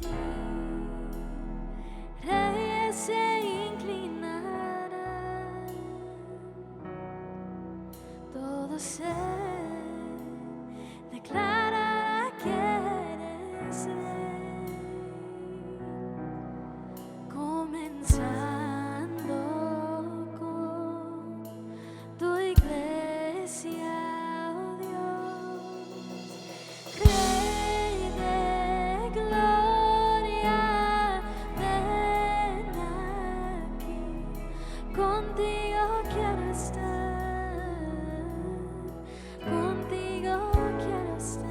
ti. Reyes se inclinarán, todo se declarará que eres Rey, comenzando con tu iglesia, oh Dios. Rey de gloria, ven aquí, contigo quiero estar, contigo quiero estar.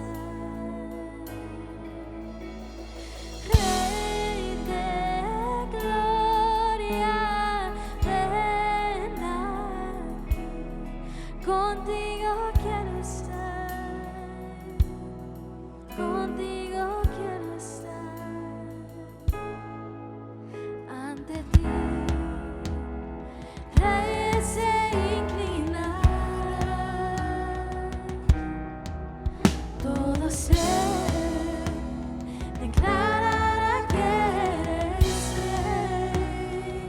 Rey de gloria, ven aquí, contigo quiero estar, contigo quiero estar. Ante ti reyes se inclinarán, todo se declarará que eres Rey,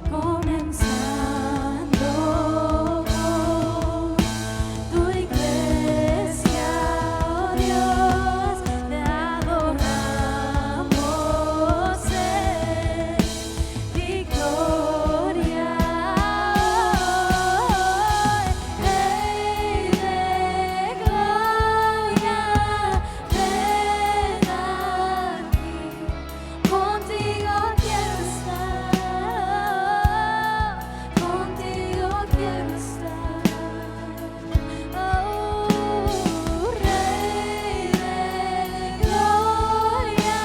comenzando con tu iglesia, oh Dios, te adoramos en victoria. Rey de gloria, ven aquí, contigo quiero estar, contigo quiero estar. Oh, Rey de gloria,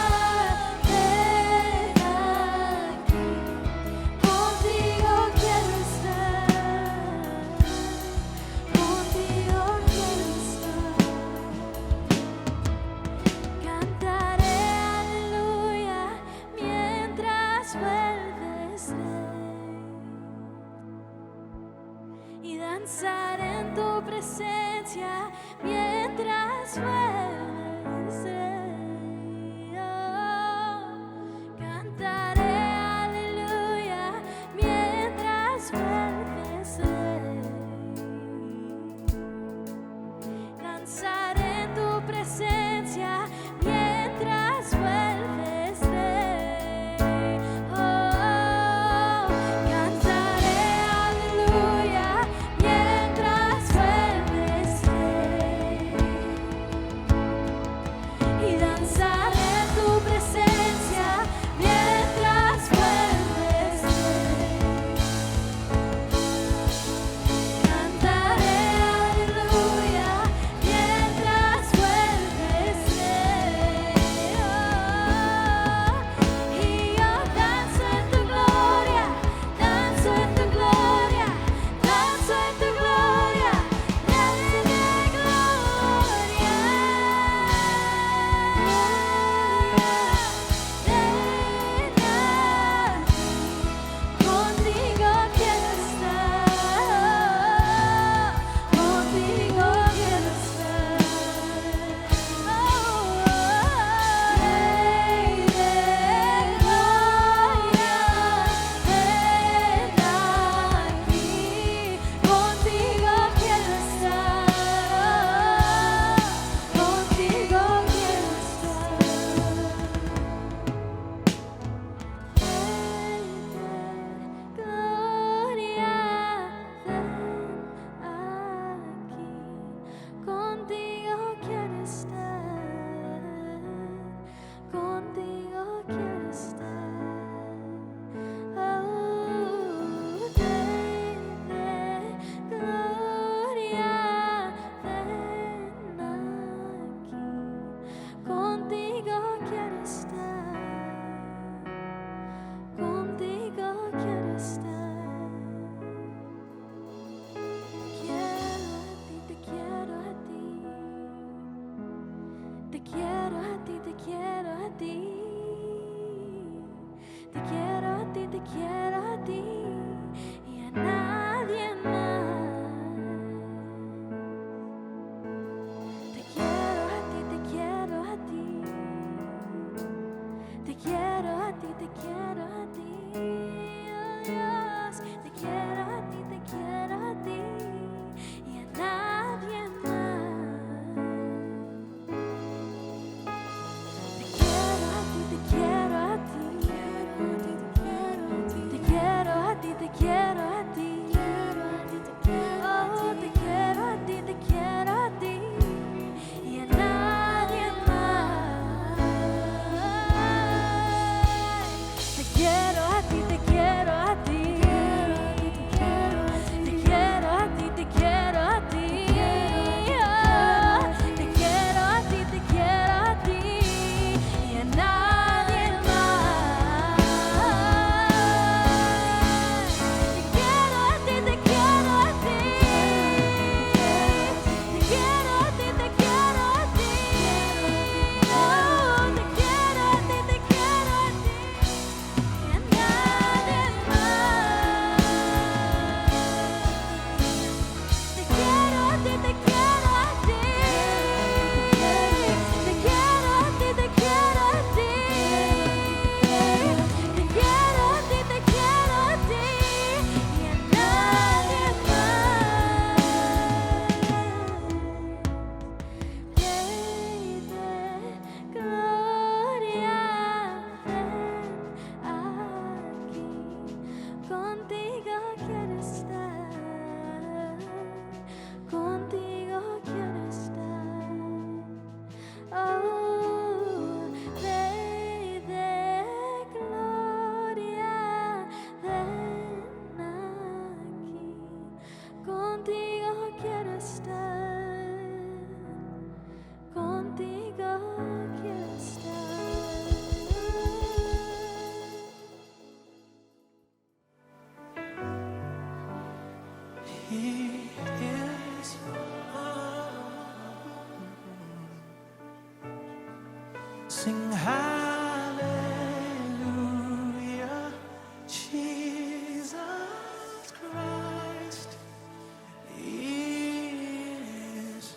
ven aquí, contigo quiero estar, contigo quiero estar. Cantaré aleluya mientras vuelves, Rey, y danzaré en tu presencia mientras vuelves, Rey. Oh, cantaré aleluya mientras vuelves, Rey. Danzaré en tu presencia mientras vuelves, Rey. Oh, cantaré aleluya mientras vuelves, Rey. sing hallelujah, Jesus Christ is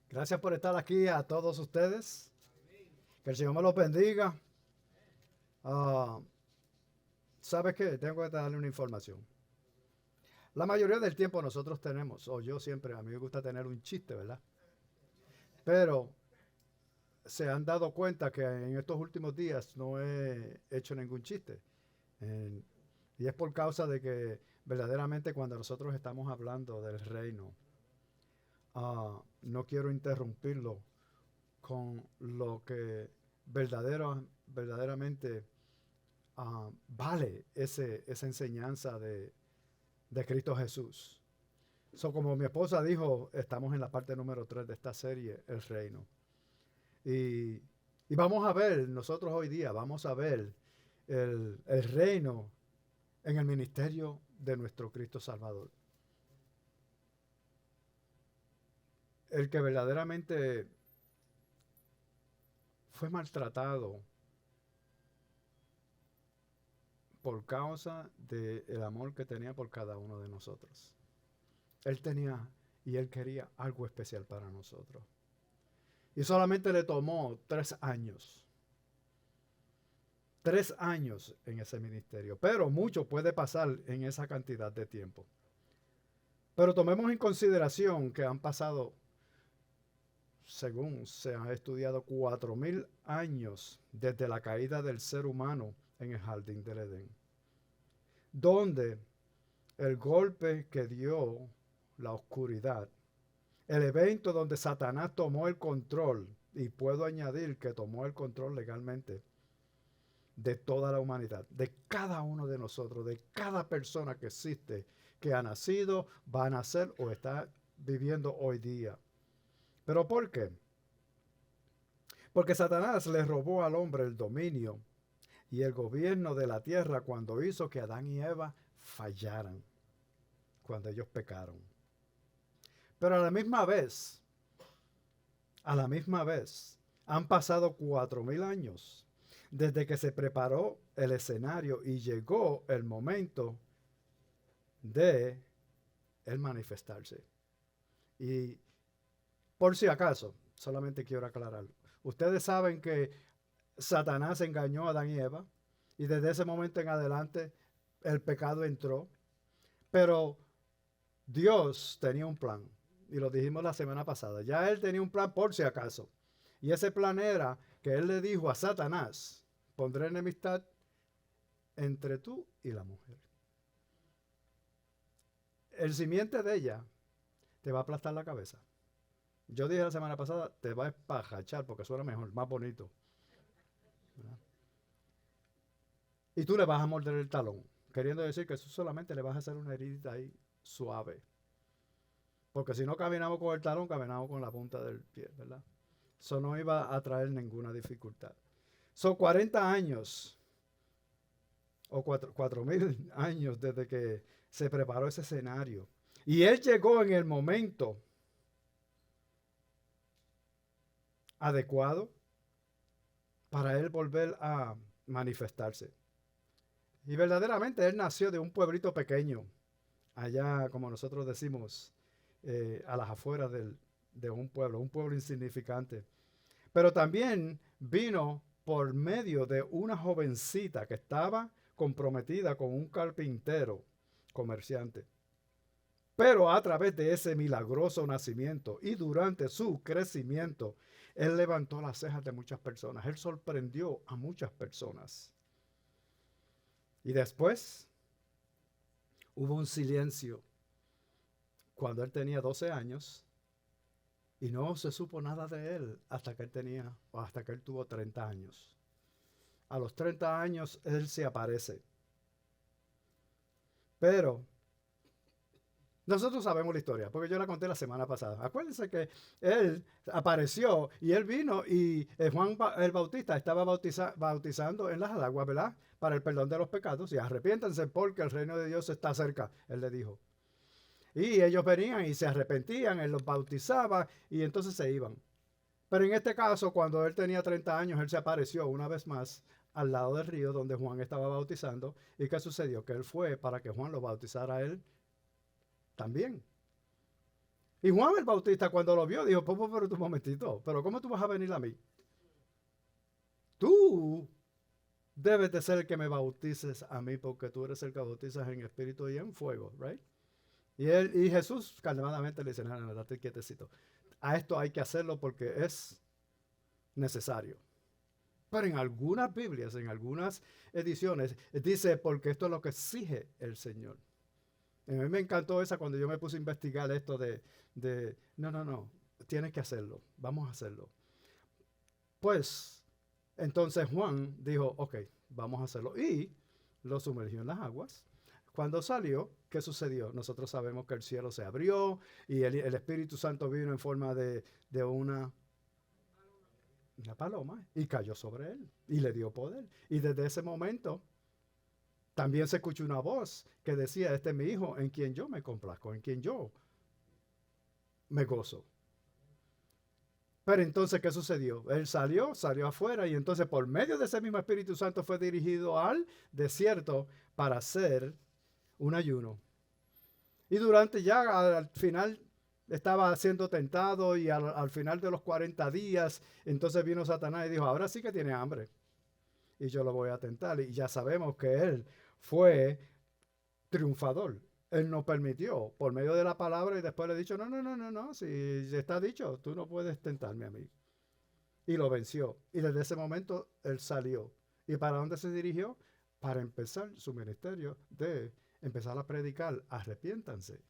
Gracias por estar aquí a todos ustedes. Que el Señor me los bendiga. ¿Sabes qué? Tengo que darle una información. La mayoría del tiempo nosotros tenemos, o yo siempre, a mí me gusta tener un chiste, ¿verdad? Pero se han dado cuenta que en estos últimos días no he hecho ningún chiste. Y es por causa de que verdaderamente cuando nosotros estamos hablando del reino, no quiero interrumpirlo con lo que verdaderamente vale esa enseñanza de Cristo Jesús. Como mi esposa dijo, estamos en la parte número 3 de esta serie, El Reino. Y vamos a ver, nosotros hoy día vamos a ver el reino en el ministerio de nuestro Cristo Salvador. El que verdaderamente fue maltratado por causa del amor que tenía por cada uno de nosotros. Él tenía y él quería algo especial para nosotros. Y solamente le tomó 3 años. 3 años en ese ministerio. Pero mucho puede pasar en esa cantidad de tiempo. Pero tomemos en consideración que han pasado, según se ha estudiado, 4,000 años desde la caída del ser humano en el jardín del Edén. Donde el golpe que dio la oscuridad, el evento donde Satanás tomó el control, y puedo añadir que tomó el control legalmente de toda la humanidad, de cada uno de nosotros, de cada persona que existe, que ha nacido, va a nacer o está viviendo hoy día. ¿Pero por qué? Porque Satanás le robó al hombre el dominio y el gobierno de la tierra cuando hizo que Adán y Eva fallaran, cuando ellos pecaron. Pero a la misma vez, han pasado 4,000 años desde que se preparó el escenario y llegó el momento de él manifestarse. Y por si acaso, solamente quiero aclarar. Ustedes saben que Satanás engañó a Adán y Eva y desde ese momento en adelante el pecado entró. Pero Dios tenía un plan. Y lo dijimos la semana pasada. Ya él tenía un plan por si acaso. Y ese plan era que él le dijo a Satanás: pondré enemistad entre tú y la mujer. El simiente de ella te va a aplastar la cabeza. Yo dije la semana pasada, te va a espajachar porque suena mejor, más bonito. ¿Verdad? Y tú le vas a morder el talón, queriendo decir que tú solamente le vas a hacer una herida ahí suave. Porque si no caminamos con el talón, caminamos con la punta del pie, ¿verdad? Eso no iba a traer ninguna dificultad. Son 40 años, o 4,000 años desde que se preparó ese escenario. Y él llegó en el momento adecuado para él volver a manifestarse. Y verdaderamente él nació de un pueblito pequeño, allá, como nosotros decimos, a las afueras de un pueblo insignificante. Pero también vino por medio de una jovencita que estaba comprometida con un carpintero comerciante. Pero a través de ese milagroso nacimiento y durante su crecimiento, él levantó las cejas de muchas personas. Él sorprendió a muchas personas. Y después hubo un silencio cuando él tenía 12 años y no se supo nada de él hasta que él tuvo 30 años. a los 30 años, él se aparece. Pero nosotros sabemos la historia, porque yo la conté la semana pasada. Acuérdense que él apareció y él vino y Juan el Bautista estaba bautizando en las aguas, ¿verdad? Para el perdón de los pecados, y arrepiéntanse porque el reino de Dios está cerca, él le dijo. Y ellos venían y se arrepentían, él los bautizaba y entonces se iban. Pero en este caso, cuando él tenía 30 años, él se apareció una vez más al lado del río donde Juan estaba bautizando. ¿Y qué sucedió? Que él fue para que Juan lo bautizara a él también. Y Juan el Bautista, cuando lo vio, dijo: pero un momentito, pero ¿cómo tú vas a venir a mí? Tú debes de ser el que me bautices a mí, porque tú eres el que bautizas en espíritu y en fuego, ¿right? Y Jesús calmadamente le dice: no, date quietecito. A esto hay que hacerlo porque es necesario. Pero en algunas Biblias, en algunas ediciones, dice: porque esto es lo que exige el Señor. A mí me encantó esa cuando yo me puse a investigar esto de no, tienes que hacerlo, vamos a hacerlo. Pues, entonces Juan dijo: ok, vamos a hacerlo. Y lo sumergió en las aguas. Cuando salió, ¿qué sucedió? Nosotros sabemos que el cielo se abrió y el Espíritu Santo vino en forma de una paloma y cayó sobre él y le dio poder. Y desde ese momento también se escuchó una voz que decía: este es mi hijo en quien yo me complazco, en quien yo me gozo. Pero entonces, ¿qué sucedió? Él salió afuera y entonces por medio de ese mismo Espíritu Santo fue dirigido al desierto para hacer un ayuno. Y durante ya al final estaba siendo tentado y al final de los 40 días, entonces vino Satanás y dijo: ahora sí que tiene hambre y yo lo voy a tentar. Y ya sabemos que él fue triunfador. Él no permitió por medio de la palabra y después le ha dicho: no, si está dicho, tú no puedes tentarme a mí. Y lo venció. Y desde ese momento él salió. ¿Y para dónde se dirigió? Para empezar su ministerio de empezar a predicar: arrepiéntanse,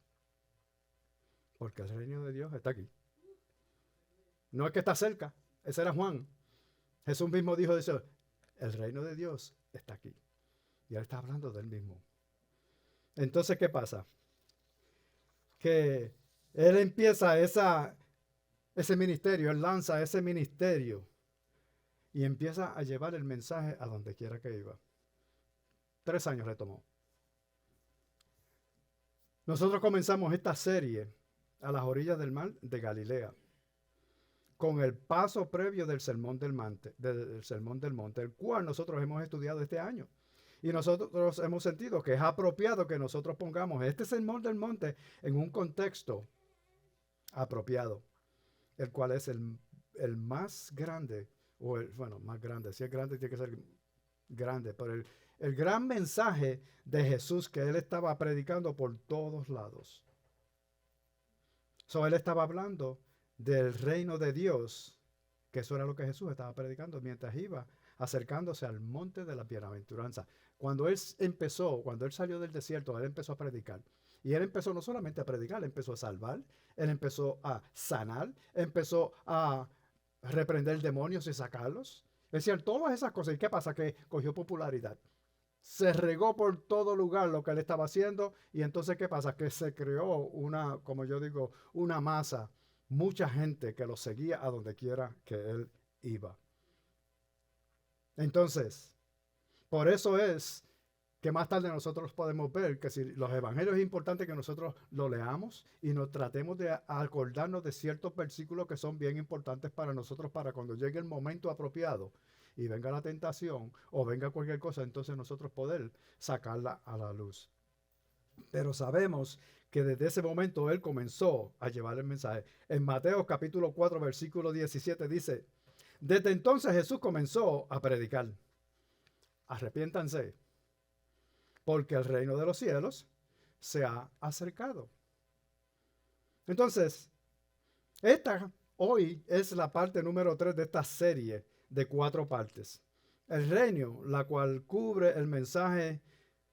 porque el reino de Dios está aquí. No es que está cerca, ese era Juan. Jesús mismo dijo eso: el reino de Dios está aquí. Y él está hablando del mismo. Entonces, ¿qué pasa? Que él empieza ese ministerio, él lanza ese ministerio y empieza a llevar el mensaje a donde quiera que iba. 3 años le tomó. Nosotros comenzamos esta serie a las orillas del mar de Galilea, con el paso previo del Sermón del Monte, el cual nosotros hemos estudiado este año. Y nosotros hemos sentido que es apropiado que nosotros pongamos este Sermón del Monte en un contexto apropiado, el cual es el más grande, más grande, si es grande tiene que ser grande, pero el gran mensaje de Jesús que él estaba predicando por todos lados. Él estaba hablando del reino de Dios, que eso era lo que Jesús estaba predicando mientras iba acercándose al monte de la bienaventuranza. Cuando él salió del desierto, él empezó a predicar. Y él empezó no solamente a predicar, él empezó a salvar, él empezó a sanar, empezó a reprender demonios y sacarlos. Decían todas esas cosas. ¿Y qué pasa? Que cogió popularidad. Se regó por todo lugar lo que él estaba haciendo. Y entonces, ¿qué pasa? Que se creó como yo digo, una masa, mucha gente que lo seguía a donde quiera que él iba. Entonces, por eso es que más tarde nosotros podemos ver que si los evangelios es importante que nosotros lo leamos y nos tratemos de acordarnos de ciertos versículos que son bien importantes para nosotros, para cuando llegue el momento apropiado y venga la tentación o venga cualquier cosa, entonces nosotros poder sacarla a la luz. Pero sabemos que desde ese momento él comenzó a llevar el mensaje. En Mateo capítulo 4 versículo 17 dice: desde entonces Jesús comenzó a predicar: arrepiéntanse, porque el reino de los cielos se ha acercado. Entonces, esta hoy es la parte número 3 de esta serie de 4 partes. El reino, la cual cubre el mensaje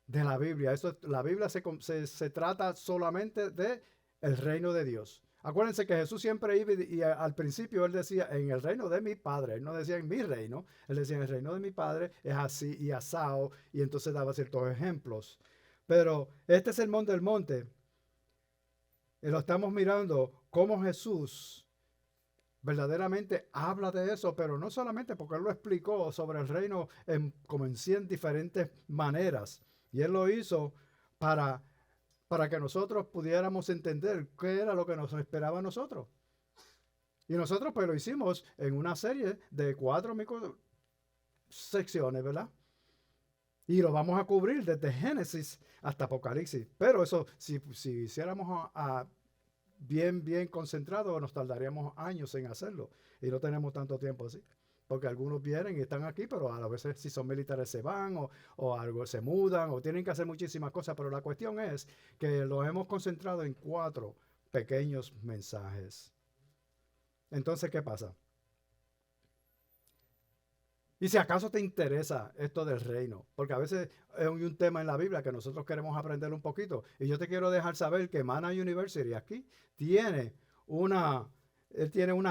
de la Biblia. La Biblia se trata solamente de el reino de Dios. Acuérdense que Jesús siempre iba y al principio él decía, en el reino de mi Padre. Él no decía en mi reino, él decía en el reino de mi Padre es así y asao, y entonces daba ciertos ejemplos. Pero este sermón del monte, y lo estamos mirando cómo Jesús verdaderamente habla de eso, pero no solamente porque él lo explicó sobre el reino como en 100 diferentes maneras. Y él lo hizo para que nosotros pudiéramos entender qué era lo que nos esperaba a nosotros. Y nosotros pues lo hicimos en una serie de 4 secciones, ¿verdad? Y lo vamos a cubrir desde Génesis hasta Apocalipsis. Pero eso, si hiciéramos bien concentrado, nos tardaríamos años en hacerlo. Y no tenemos tanto tiempo así. Porque algunos vienen y están aquí, pero a veces si son militares se van o algo se mudan o tienen que hacer muchísimas cosas. Pero la cuestión es que lo hemos concentrado en 4 pequeños mensajes. Entonces, ¿qué pasa? Y si acaso te interesa esto del reino, porque a veces es un tema en la Biblia que nosotros queremos aprender un poquito. Y yo te quiero dejar saber que Mana University aquí tiene una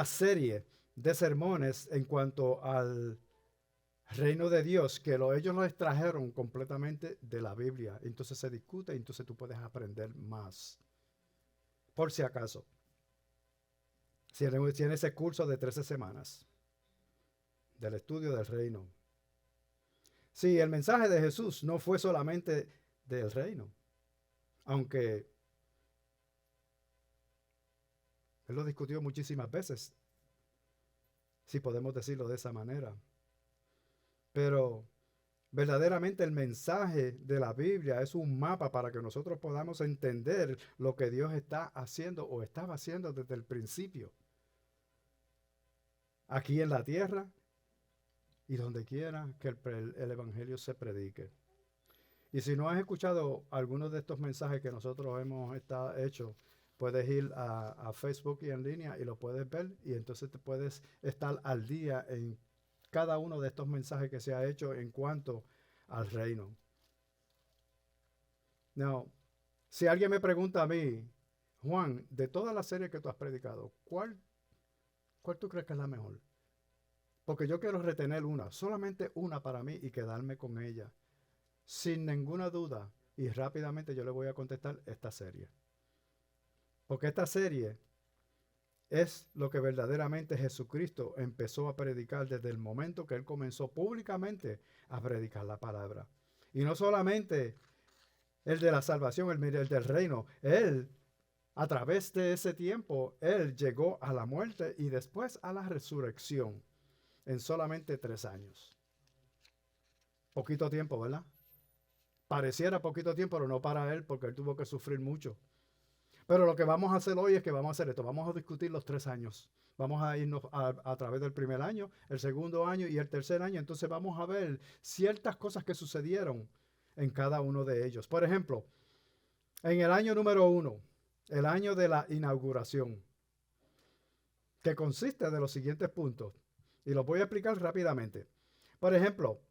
serie de sermones en cuanto al reino de Dios, que ellos lo extrajeron completamente de la Biblia. Entonces se discute y entonces tú puedes aprender más. Por si acaso. Tiene ese curso de 13 semanas del estudio del reino. Sí, el mensaje de Jesús no fue solamente del reino, aunque él lo discutió muchísimas veces, si podemos decirlo de esa manera. Pero verdaderamente el mensaje de la Biblia es un mapa para que nosotros podamos entender lo que Dios está haciendo o estaba haciendo desde el principio. Aquí en la tierra y donde quiera que el Evangelio se predique. Y si no has escuchado algunos de estos mensajes que nosotros hemos hecho, puedes ir a Facebook y en línea y lo puedes ver y entonces te puedes estar al día en cada uno de estos mensajes que se ha hecho en cuanto al reino. Now, si alguien me pregunta a mí, Juan, de toda la serie que tú has predicado, ¿cuál tú crees que es la mejor? Porque yo quiero retener solamente una para mí y quedarme con ella. Sin ninguna duda. Y rápidamente yo le voy a contestar esta serie. Porque esta serie es lo que verdaderamente Jesucristo empezó a predicar desde el momento que Él comenzó públicamente a predicar la palabra. Y no solamente el de la salvación, el del reino. Él, a través de ese tiempo, Él llegó a la muerte y después a la resurrección. En solamente 3 años. Poquito tiempo, ¿verdad? Pareciera poquito tiempo, pero no para él, porque él tuvo que sufrir mucho. Pero lo que vamos a hacer hoy es que vamos a hacer esto. Vamos a discutir los 3 años. Vamos a irnos a través del primer año, el segundo año y el tercer año. Entonces vamos a ver ciertas cosas que sucedieron en cada uno de ellos. Por ejemplo, en el año número 1, el año de la inauguración, que consiste de los siguientes puntos. Y los voy a explicar rápidamente. Por ejemplo,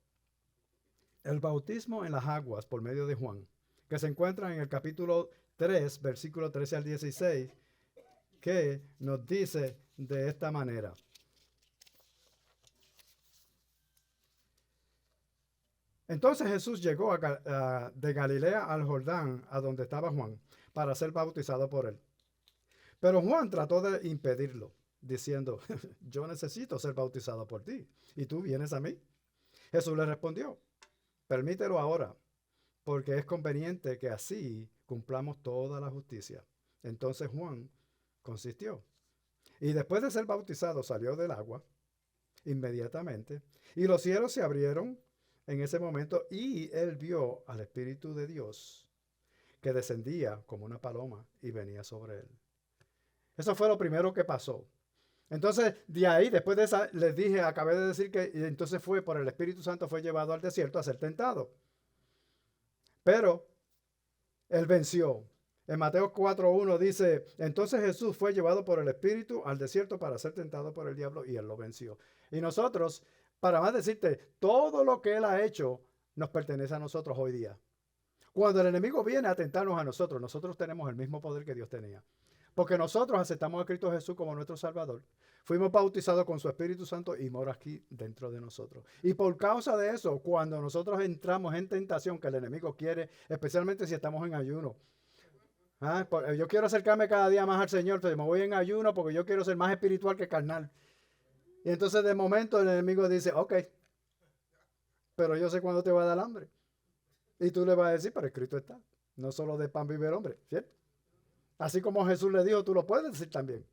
el bautismo en las aguas por medio de Juan, que se encuentra en el capítulo 3, versículo 13 al 16, que nos dice de esta manera. Entonces Jesús llegó de Galilea al Jordán, a donde estaba Juan, para ser bautizado por él. Pero Juan trató de impedirlo, diciendo, yo necesito ser bautizado por ti, ¿y tú vienes a mí? Jesús le respondió, permítelo ahora, porque es conveniente que así cumplamos toda la justicia. Entonces Juan consistió. Y después de ser bautizado salió del agua inmediatamente, y los cielos se abrieron en ese momento, y él vio al Espíritu de Dios que descendía como una paloma y venía sobre él. Eso fue lo primero que pasó. Entonces, de ahí, después de esa, les dije, acabé de decir que entonces fue por el Espíritu Santo, fue llevado al desierto a ser tentado. Pero él venció. En Mateo 4:1 dice, entonces Jesús fue llevado por el Espíritu al desierto para ser tentado por el diablo y él lo venció. Y nosotros, para más decirte, todo lo que él ha hecho nos pertenece a nosotros hoy día. Cuando el enemigo viene a tentarnos a nosotros, nosotros tenemos el mismo poder que Dios tenía. Porque nosotros aceptamos a Cristo Jesús como nuestro Salvador. Fuimos bautizados con su Espíritu Santo y mora aquí dentro de nosotros. Y por causa de eso, cuando nosotros entramos en tentación que el enemigo quiere, especialmente si estamos en ayuno. Yo quiero acercarme cada día más al Señor, pero me voy en ayuno porque yo quiero ser más espiritual que carnal. Y entonces de momento el enemigo dice, ok, pero yo sé cuándo te va a dar hambre. Y tú le vas a decir, pero escrito está, no solo de pan vive el hombre, ¿cierto? Así como Jesús le dijo, tú lo puedes decir también.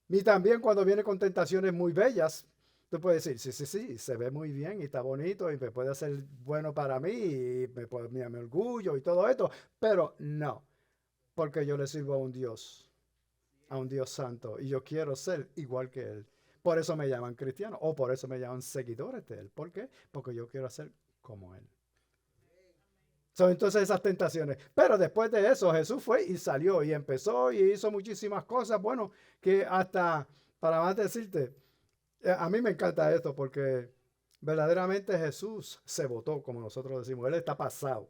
Y también cuando viene con tentaciones muy bellas, tú puedes decir, sí, se ve muy bien y está bonito y me puede ser bueno para mí y me orgullo y todo esto, pero no, porque yo le sirvo a un Dios santo y yo quiero ser igual que Él. Por eso me llaman cristiano o por eso me llaman seguidores de Él. ¿Por qué? Porque yo quiero ser como Él. Son entonces esas tentaciones. Pero después de eso Jesús fue y salió y empezó y hizo muchísimas cosas. Bueno, que hasta, para más decirte, a mí me encanta esto porque verdaderamente Jesús se botó, como nosotros decimos. Él está pasado.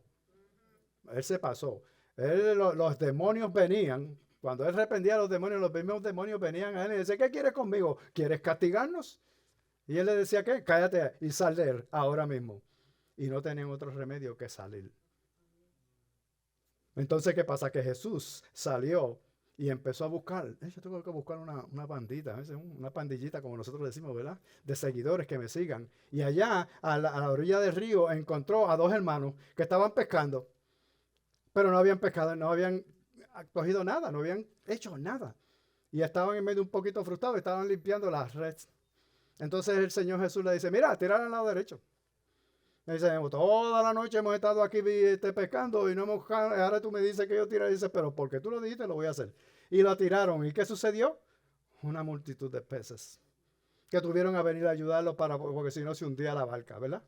Él se pasó. Los demonios venían. Cuando él reprendía a los demonios, los mismos demonios venían a él y decían, ¿qué quieres conmigo? ¿Quieres castigarnos? Y él le decía, ¿qué? Cállate y sal de él ahora mismo. Y no tenían otro remedio que salir. Entonces, ¿qué pasa? Que Jesús salió y empezó a buscar. Yo tengo que buscar una bandita, una pandillita, como nosotros decimos, ¿verdad? De seguidores que me sigan. Y allá, a la orilla del río, encontró a dos hermanos que estaban pescando. Pero no habían pescado, no habían cogido nada, no habían hecho nada. Y estaban en medio un poquito frustrados, estaban limpiando las redes. Entonces el Señor Jesús le dice, mira, tira al lado derecho. Me dice, toda la noche hemos estado aquí pescando y no hemos, ahora tú me dices que yo tiro. Y dice, pero porque tú lo dijiste, lo voy a hacer. Y lo tiraron. ¿Y qué sucedió? Una multitud de peces que tuvieron a venir a ayudarlo porque si no se hundía la barca, ¿verdad?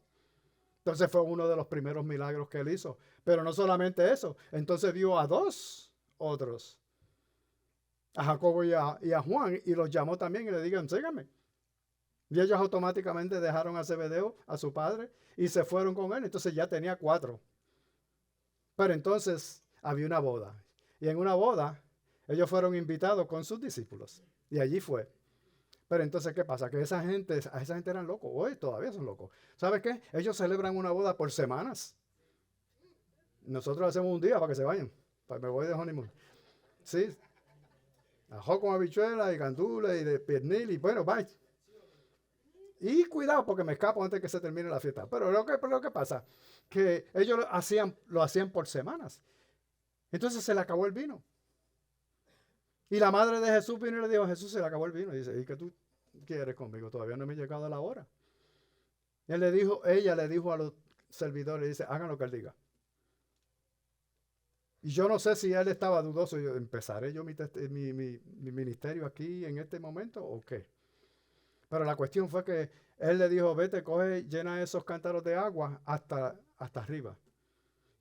Entonces fue uno de los primeros milagros que él hizo. Pero no solamente eso. Entonces vio a dos otros, a Jacobo y a Juan, y los llamó también y le dijeron, síganme. Y ellos automáticamente dejaron a Zebedeo, a su padre, y se fueron con él. Entonces ya tenía 4. Pero entonces había una boda. Y en una boda, ellos fueron invitados con sus discípulos. Y allí fue. Pero entonces, ¿qué pasa? Que esa gente eran locos. Hoy todavía son locos. ¿Sabes qué? Ellos celebran una boda por semanas. Nosotros hacemos un día para que se vayan. Me voy de honeymoon. Sí. Ajo con habichuela y gandules y de pernil y bueno, bye. Y cuidado porque me escapo antes que se termine la fiesta. Pero lo que pasa, que ellos lo hacían por semanas. Entonces se le acabó el vino. Y la madre de Jesús vino y le dijo, a Jesús, se le acabó el vino. Y dice, ¿y qué tú quieres conmigo? Todavía no me ha llegado la hora. Y ella le dijo a los servidores, dice, hagan lo que él diga. Y yo no sé si él estaba dudoso. ¿Empezaré yo mi ministerio aquí en este momento o qué? Pero la cuestión fue que él le dijo, vete, coge, llena esos cántaros de agua hasta arriba.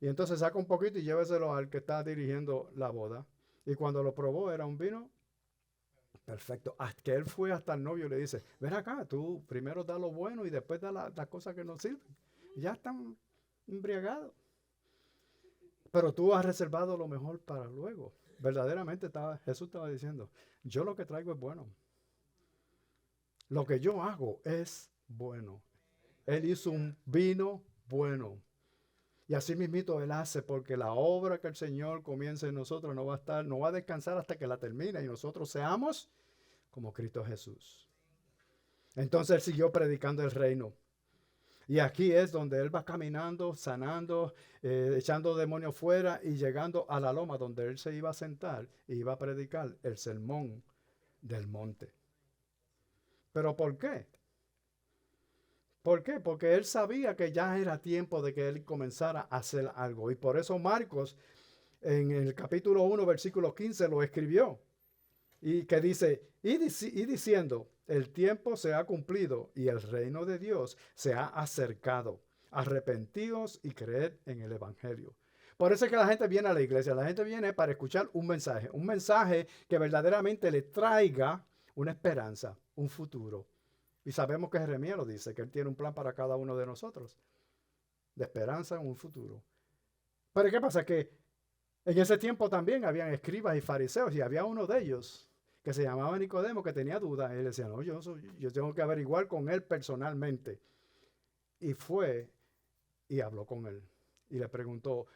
Y entonces saca un poquito y lléveselo al que está dirigiendo la boda. Y cuando lo probó, era un vino perfecto. Hasta que él fue hasta el novio y le dice, ven acá, tú primero da lo bueno y después da las cosas que no sirven. Ya están embriagados. Pero tú has reservado lo mejor para luego. Verdaderamente Jesús estaba diciendo, yo lo que traigo es bueno. Lo que yo hago es bueno. Él hizo un vino bueno. Y así mismito Él hace, porque la obra que el Señor comienza en nosotros no va a descansar hasta que la termine y nosotros seamos como Cristo Jesús. Entonces Él siguió predicando el reino. Y aquí es donde Él va caminando, sanando, echando demonios fuera y llegando a la loma donde Él se iba a sentar y iba a predicar el sermón del monte. ¿Pero por qué? ¿Por qué? Porque él sabía que ya era tiempo de que él comenzara a hacer algo. Y por eso Marcos, en el capítulo 1, versículo 15, lo escribió. Y que dice, y diciendo, el tiempo se ha cumplido y el reino de Dios se ha acercado. Arrepentíos y creed en el evangelio. Por eso es que la gente viene a la iglesia. La gente viene para escuchar un mensaje que verdaderamente le traiga una esperanza, un futuro. Y sabemos que Jeremías lo dice, que Él tiene un plan para cada uno de nosotros, de esperanza en un futuro. Pero ¿qué pasa? Que En ese tiempo también habían escribas y fariseos y había uno de ellos que se llamaba Nicodemo que tenía dudas. Él decía, no, yo tengo que averiguar con él personalmente. Y fue y habló con él y le preguntó,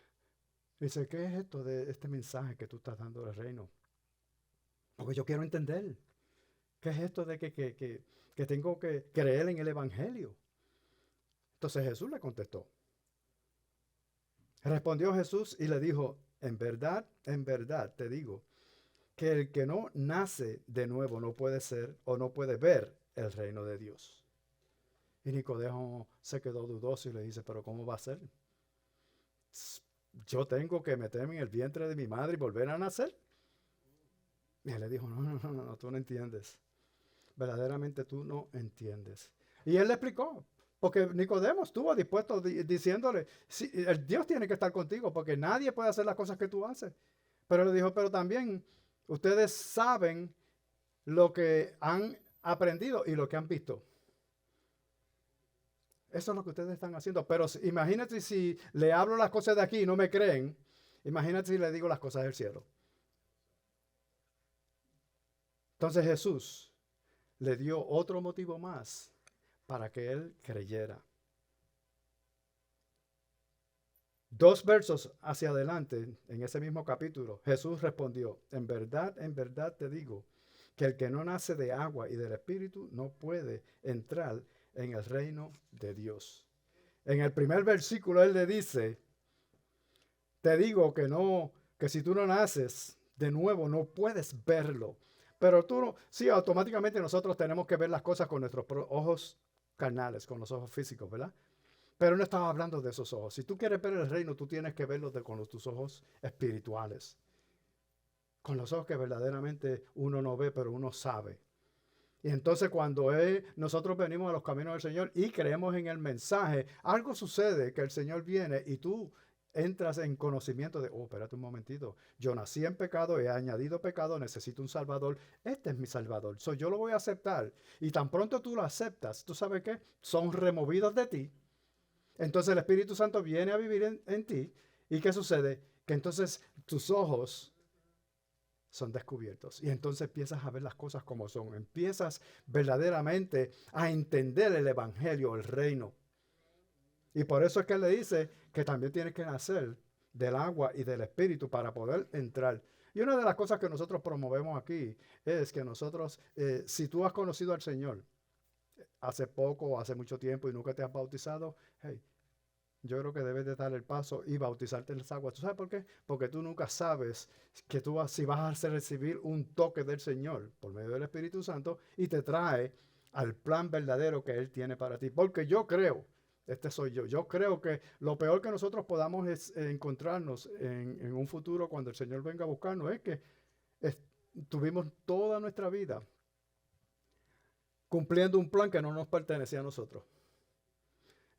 dice, ¿qué es esto de este mensaje que tú estás dando del reino? Porque yo quiero entender. ¿Qué es esto de que tengo que creer en el Evangelio? Entonces Jesús le contestó. Respondió Jesús y le dijo, en verdad te digo, que el que no nace de nuevo no puede ser o no puede ver el reino de Dios. Y Nicodemo se quedó dudoso y le dice, pero ¿cómo va a ser? Yo tengo que meterme en el vientre de mi madre y volver a nacer. Y él le dijo, no, tú no entiendes. Verdaderamente tú no entiendes. Y él le explicó, porque Nicodemo estuvo dispuesto diciéndole, sí, el Dios tiene que estar contigo, porque nadie puede hacer las cosas que tú haces. Pero le dijo, pero también ustedes saben lo que han aprendido y lo que han visto. Eso es lo que ustedes están haciendo. Pero imagínate si le hablo las cosas de aquí y no me creen. Imagínate si le digo las cosas del cielo. Entonces Jesús le dio otro motivo más para que él creyera. 2 versos hacia adelante, en ese mismo capítulo, Jesús respondió, en verdad te digo, que el que no nace de agua y del Espíritu no puede entrar en el reino de Dios. En el primer versículo él le dice, te digo que si tú no naces de nuevo no puedes verlo. Pero sí, automáticamente nosotros tenemos que ver las cosas con nuestros ojos carnales, con los ojos físicos, ¿verdad? Pero no estaba hablando de esos ojos. Si tú quieres ver el reino, tú tienes que verlo con tus ojos espirituales. Con los ojos que verdaderamente uno no ve, pero uno sabe. Y entonces cuando nosotros venimos a los caminos del Señor y creemos en el mensaje, algo sucede que el Señor viene y tú entras en conocimiento de, espérate un momentito, yo nací en pecado, he añadido pecado, necesito un Salvador, este es mi Salvador, yo lo voy a aceptar. Y tan pronto tú lo aceptas, ¿tú sabes qué? Son removidos de ti. Entonces el Espíritu Santo viene a vivir en ti. ¿Y qué sucede? Que entonces tus ojos son descubiertos. Y entonces empiezas a ver las cosas como son. Empiezas verdaderamente a entender el Evangelio, el reino. Y por eso es que él le dice que también tienes que nacer del agua y del Espíritu para poder entrar. Y una de las cosas que nosotros promovemos aquí es que nosotros, si tú has conocido al Señor hace poco o hace mucho tiempo y nunca te has bautizado, hey, yo creo que debes de dar el paso y bautizarte en las aguas. ¿Tú sabes por qué? Porque tú nunca sabes que si vas a recibir un toque del Señor por medio del Espíritu Santo y te trae al plan verdadero que Él tiene para ti. Porque yo creo, yo creo que lo peor que nosotros podamos encontrarnos en un futuro cuando el Señor venga a buscarnos es que tuvimos toda nuestra vida cumpliendo un plan que no nos pertenecía a nosotros.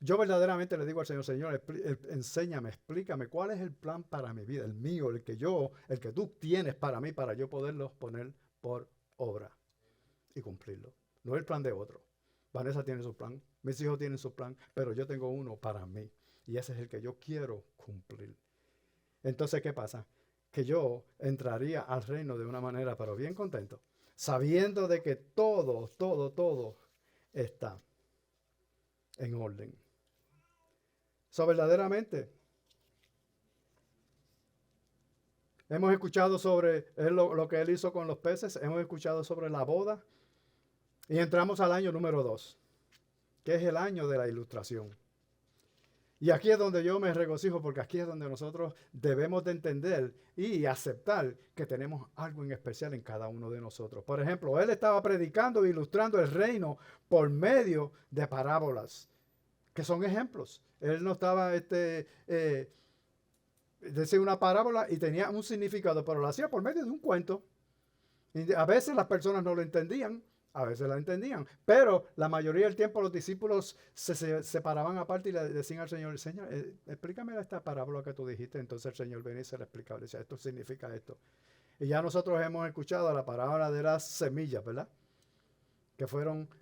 Yo verdaderamente le digo al Señor, Señor, enséñame, explícame cuál es el plan para mi vida, el mío, el que tú tienes para mí, para yo poderlo poner por obra y cumplirlo. No el plan de otro. Vanessa tiene su plan, mis hijos tienen su plan, pero yo tengo uno para mí y ese es el que yo quiero cumplir. Entonces, ¿qué pasa? Que yo entraría al reino de una manera, pero bien contento, sabiendo de que todo está en orden. Verdaderamente hemos escuchado sobre lo que él hizo con los peces, hemos escuchado sobre la boda y entramos al año número 2, que es el año de la ilustración. Y aquí es donde yo me regocijo porque aquí es donde nosotros debemos de entender y aceptar que tenemos algo en especial en cada uno de nosotros. Por ejemplo, él estaba predicando e ilustrando el reino por medio de parábolas, que son ejemplos. Él no estaba decía una parábola y tenía un significado, pero lo hacía por medio de un cuento. Y a veces las personas no lo entendían, a veces la entendían, pero la mayoría del tiempo los discípulos se separaban aparte y le decían al Señor, Señor, explícame esta parábola que tú dijiste. Entonces el Señor venía y se le explicaba, le decía, esto significa esto. Y ya nosotros hemos escuchado la parábola de las semillas, ¿verdad? que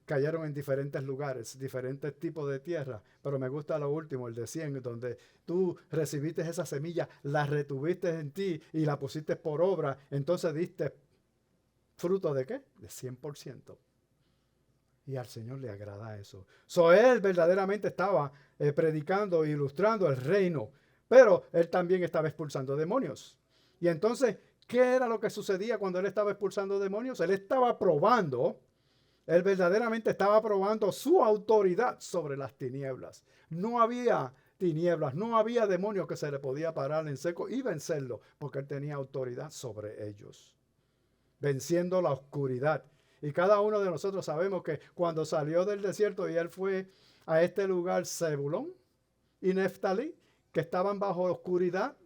cayeron en diferentes lugares, diferentes tipos de tierra, pero me gusta lo último, el de 100, donde tú recibiste esa semilla, la retuviste en ti y la pusiste por obra, entonces diste fruto ¿de qué? De 100%. Y al Señor le agrada eso. Él verdaderamente estaba predicando, ilustrando el reino, pero él también estaba expulsando demonios. Y entonces, ¿qué era lo que sucedía cuando él estaba expulsando demonios? Él verdaderamente estaba probando su autoridad sobre las tinieblas. No había tinieblas, no había demonio que se le podía parar en seco y vencerlo, porque él tenía autoridad sobre ellos, venciendo la oscuridad. Y cada uno de nosotros sabemos que cuando salió del desierto y él fue a este lugar, Zebulón y Neftalí, que estaban bajo oscuridad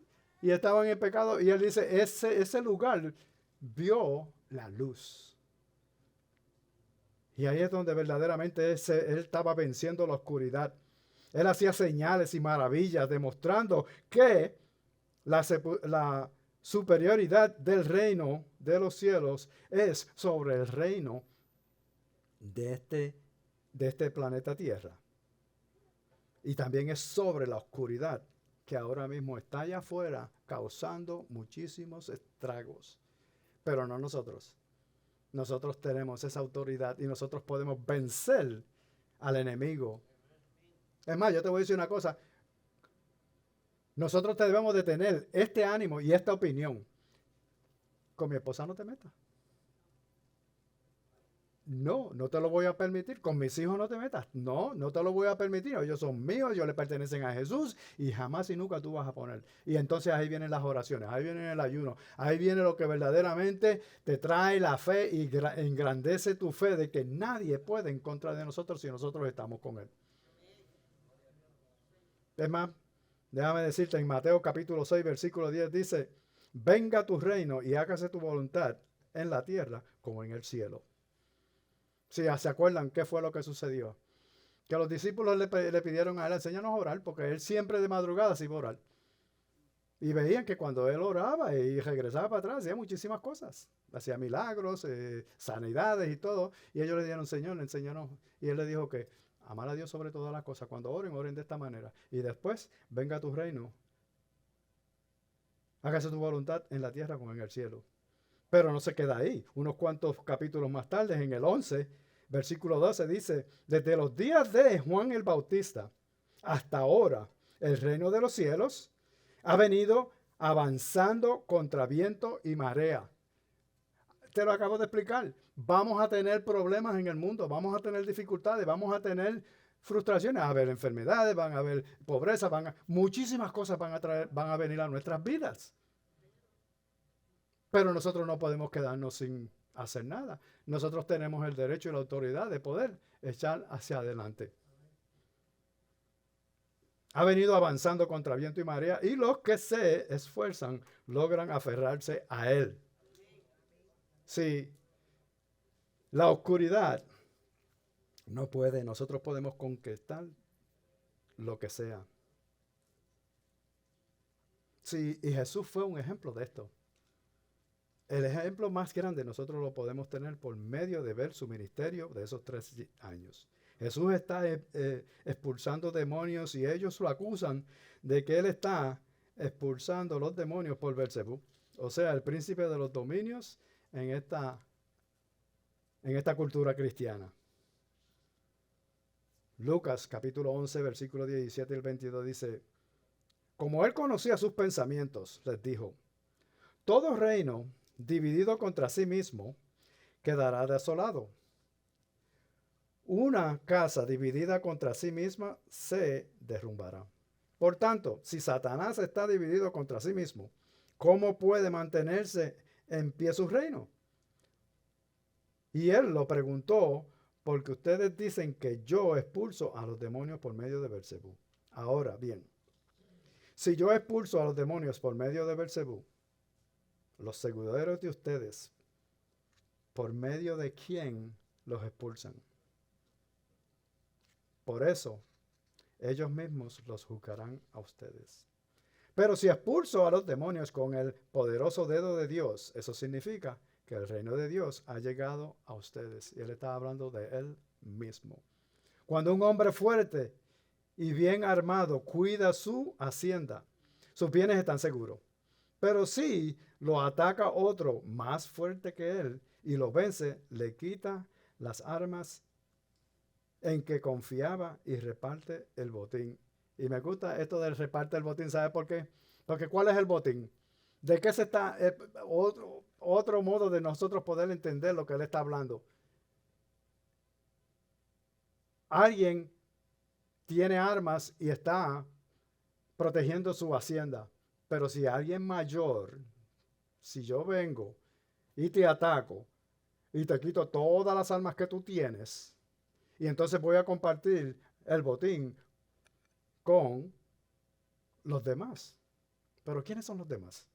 y estaban en pecado, y él dice, ese lugar vio la luz. Y ahí es donde verdaderamente él estaba venciendo la oscuridad. Él hacía señales y maravillas, demostrando que la superioridad del reino de los cielos es sobre el reino de este planeta Tierra. Y también es sobre la oscuridad que ahora mismo está allá afuera causando muchísimos estragos. Pero no nosotros. Nosotros tenemos esa autoridad y nosotros podemos vencer al enemigo. Es más, yo te voy a decir una cosa. Nosotros debemos de tener este ánimo y esta opinión. Con mi esposa no te metas. No te lo voy a permitir. Con mis hijos no te metas. No te lo voy a permitir. Ellos son míos, ellos le pertenecen a Jesús y jamás y nunca tú vas a poner. Y entonces ahí vienen las oraciones, ahí viene el ayuno, ahí viene lo que verdaderamente te trae la fe y engrandece tu fe de que nadie puede en contra de nosotros si nosotros estamos con Él. Es más, déjame decirte, en Mateo capítulo 6, versículo 10 dice, venga tu reino y hágase tu voluntad en la tierra como en el cielo. Si se acuerdan qué fue lo que sucedió. Que los discípulos le pidieron a él, enséñanos a orar, porque él siempre de madrugada se iba a orar. Y veían que cuando él oraba y regresaba para atrás, hacía muchísimas cosas. Hacía milagros, sanidades y todo. Y ellos le dijeron, Señor, enséñanos. Y él le dijo que amar a Dios sobre todas las cosas. Cuando oren de esta manera. Y después, venga tu reino. Hágase tu voluntad en la tierra como en el cielo. Pero no se queda ahí. Unos cuantos capítulos más tarde, en el 11, versículo 12, dice, desde los días de Juan el Bautista hasta ahora, el reino de los cielos ha venido avanzando contra viento y marea. Te lo acabo de explicar. Vamos a tener problemas en el mundo, vamos a tener dificultades, vamos a tener frustraciones, va a haber enfermedades, van a haber pobreza, muchísimas cosas van a venir a nuestras vidas. Pero nosotros no podemos quedarnos sin hacer nada. Nosotros tenemos el derecho y la autoridad de poder echar hacia adelante. Ha venido avanzando contra viento y marea y los que se esfuerzan logran aferrarse a él. Sí, la oscuridad no puede, nosotros podemos conquistar lo que sea. Sí, y Jesús fue un ejemplo de esto. El ejemplo más grande nosotros lo podemos tener por medio de ver su ministerio de esos 3 años. Jesús está expulsando demonios y ellos lo acusan de que él está expulsando los demonios por Beelzebú. O sea, el príncipe de los dominios en esta cultura cristiana. Lucas capítulo 11, versículo 17 y 22 dice, como él conocía sus pensamientos, les dijo, todo reino dividido contra sí mismo quedará desolado. Una casa dividida contra sí misma se derrumbará. Por tanto, si Satanás está dividido contra sí mismo, ¿cómo puede mantenerse en pie su reino? Y él lo preguntó porque ustedes dicen que yo expulso a los demonios por medio de Beelzebú. Ahora bien, si yo expulso a los demonios por medio de Beelzebú, los seguidores de ustedes, ¿por medio de quién los expulsan? Por eso, ellos mismos los juzgarán a ustedes. Pero si expulso a los demonios con el poderoso dedo de Dios, eso significa que el reino de Dios ha llegado a ustedes. Y él está hablando de él mismo. Cuando un hombre fuerte y bien armado cuida su hacienda, sus bienes están seguros. Pero si lo ataca otro más fuerte que él y lo vence, le quita las armas en que confiaba y reparte el botín. Y me gusta esto del reparte el botín, ¿sabe por qué? Porque ¿cuál es el botín? ¿De qué se está? Otro modo de nosotros poder entender lo que él está hablando. Alguien tiene armas y está protegiendo su hacienda. Pero si alguien mayor, si yo vengo y te ataco y te quito todas las armas que tú tienes, y entonces voy a compartir el botín con los demás. Pero ¿quiénes son los demás?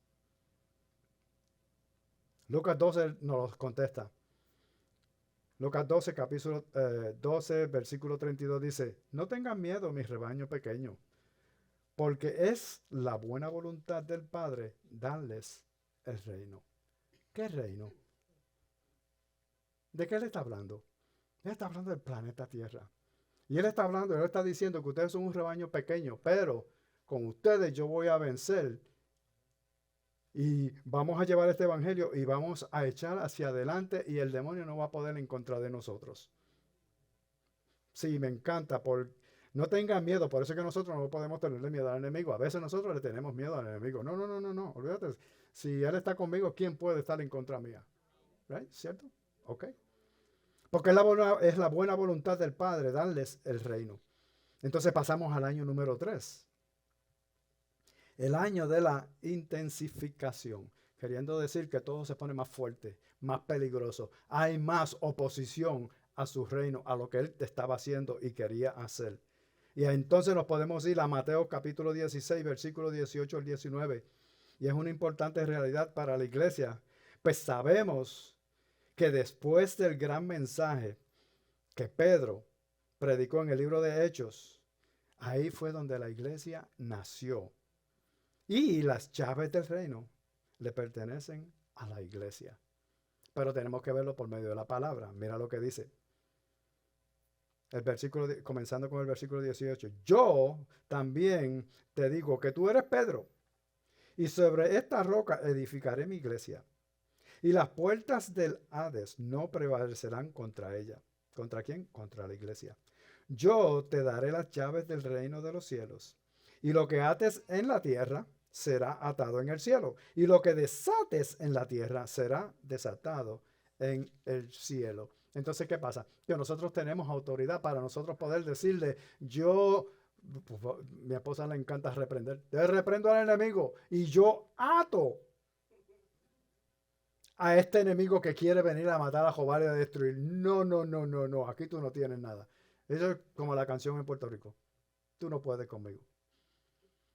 Lucas 12 nos contesta. Lucas 12, capítulo 12, versículo 32 dice, no tengan miedo, mi rebaño pequeño, porque es la buena voluntad del Padre darles el reino. ¿Qué reino? ¿De qué él está hablando? Él está hablando del planeta Tierra. Y él está diciendo que ustedes son un rebaño pequeño, pero con ustedes yo voy a vencer y vamos a llevar este evangelio y vamos a echar hacia adelante y el demonio no va a poder en contra de nosotros. Sí, me encanta. No tengan miedo, por eso es que nosotros no podemos tenerle miedo al enemigo. A veces nosotros le tenemos miedo al enemigo. No, olvídate. Si él está conmigo, ¿quién puede estar en contra mía? ¿Right? ¿Cierto? Ok. Porque es la buena voluntad del Padre darles el reino. Entonces pasamos al año número 3. El año de la intensificación. Queriendo decir que todo se pone más fuerte, más peligroso. Hay más oposición a su reino, a lo que él estaba haciendo y quería hacer. Y entonces nos podemos ir a Mateo capítulo 16, versículo 18 al 19. Y es una importante realidad para la iglesia. Pues sabemos que después del gran mensaje que Pedro predicó en el libro de Hechos, ahí fue donde la iglesia nació. Y las llaves del reino le pertenecen a la iglesia. Pero tenemos que verlo por medio de la palabra. Mira lo que dice. El versículo, comenzando con el versículo 18. Yo también te digo que tú eres Pedro, y sobre esta roca edificaré mi iglesia. Y las puertas del Hades no prevalecerán contra ella. ¿Contra quién? Contra la iglesia. Yo te daré las llaves del reino de los cielos. Y lo que ates en la tierra será atado en el cielo. Y lo que desates en la tierra será desatado en el cielo. Entonces, ¿qué pasa? Que nosotros tenemos autoridad para nosotros poder decirle, mi esposa le encanta reprender. Te reprendo al enemigo y yo ato a este enemigo que quiere venir a matar, a robar y a destruir. No, aquí tú no tienes nada. Eso es como la canción en Puerto Rico. Tú no puedes conmigo.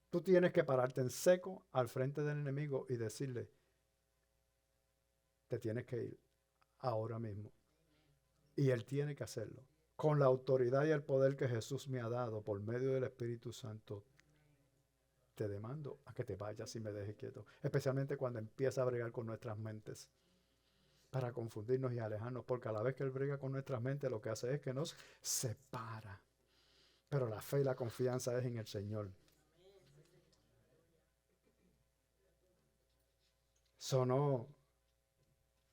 Tú tienes que pararte en seco al frente del enemigo y decirle, te tienes que ir ahora mismo. Y él tiene que hacerlo. Con la autoridad y el poder que Jesús me ha dado por medio del Espíritu Santo, te demando a que te vayas y me dejes quieto. Especialmente cuando empieza a bregar con nuestras mentes. Para confundirnos y alejarnos. Porque a la vez que él brega con nuestras mentes, lo que hace es que nos separa. Pero la fe y la confianza es en el Señor.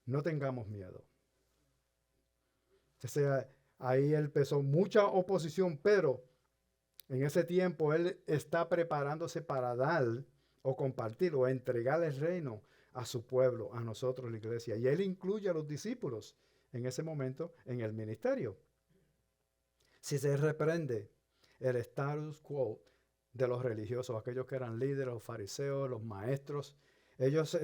No tengamos miedo. Ahí él empezó mucha oposición, pero en ese tiempo él está preparándose para dar o compartir o entregar el reino a su pueblo, a nosotros, la iglesia. Y él incluye a los discípulos en ese momento en el ministerio. Si se reprende el status quo de los religiosos, aquellos que eran líderes, los fariseos, los maestros, ellos